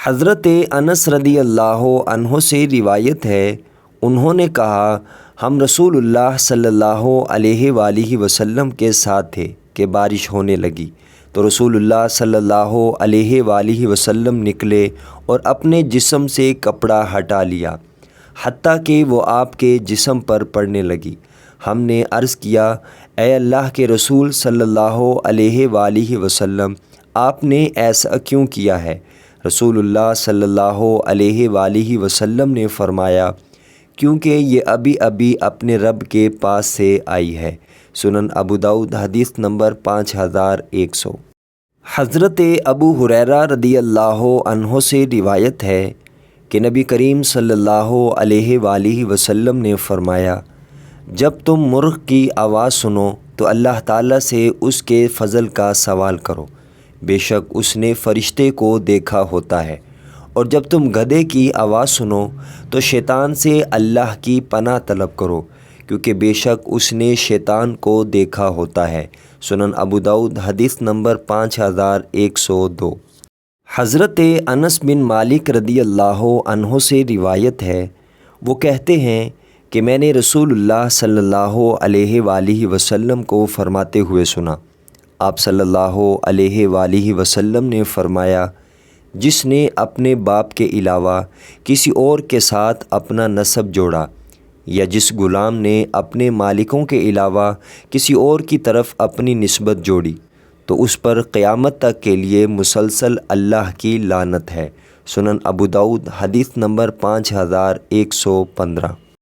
حضرت انس رضی اللہ عنہ سے روایت ہے، انہوں نے کہا ہم رسول اللہ صلی اللہ علیہ وآلہ وسلم کے ساتھ تھے کہ بارش ہونے لگی تو رسول اللہ صلی اللہ علیہ وآلہ وسلم نکلے اور اپنے جسم سے کپڑا ہٹا لیا حتیٰ کہ وہ آپ کے جسم پر پڑنے لگی۔ ہم نے عرض کیا اے اللہ کے رسول صلی اللہ علیہ وآلہ وسلم، آپ نے ایسا کیوں کیا ہے؟ رسول اللہ صلی اللہ علیہ وآلہ وسلم نے فرمایا کیونکہ یہ ابھی ابھی اپنے رب کے پاس سے آئی ہے۔ سنن ابو داؤد حدیث نمبر 5100۔ حضرت ابو ہریرہ رضی اللہ عنہ سے روایت ہے کہ نبی کریم صلی اللہ علیہ وآلہ وسلم نے فرمایا جب تم مرغ کی آواز سنو تو اللہ تعالیٰ سے اس کے فضل کا سوال کرو، بے شک اس نے فرشتے کو دیکھا ہوتا ہے، اور جب تم گدھے کی آواز سنو تو شیطان سے اللہ کی پناہ طلب کرو کیونکہ بے شک اس نے شیطان کو دیکھا ہوتا ہے۔ سنن ابو داؤد حدیث نمبر 5102۔ حضرت انس بن مالک رضی اللہ عنہ سے روایت ہے، وہ کہتے ہیں کہ میں نے رسول اللہ صلی اللہ علیہ وآلہ وسلم کو فرماتے ہوئے سنا۔ آپ صلی اللہ علیہ وآلہ وسلم نے فرمایا جس نے اپنے باپ کے علاوہ کسی اور کے ساتھ اپنا نسب جوڑا، یا جس غلام نے اپنے مالکوں کے علاوہ کسی اور کی طرف اپنی نسبت جوڑی، تو اس پر قیامت تک کے لیے مسلسل اللہ کی لعنت ہے۔ سنن ابو داؤد حدیث نمبر 5115۔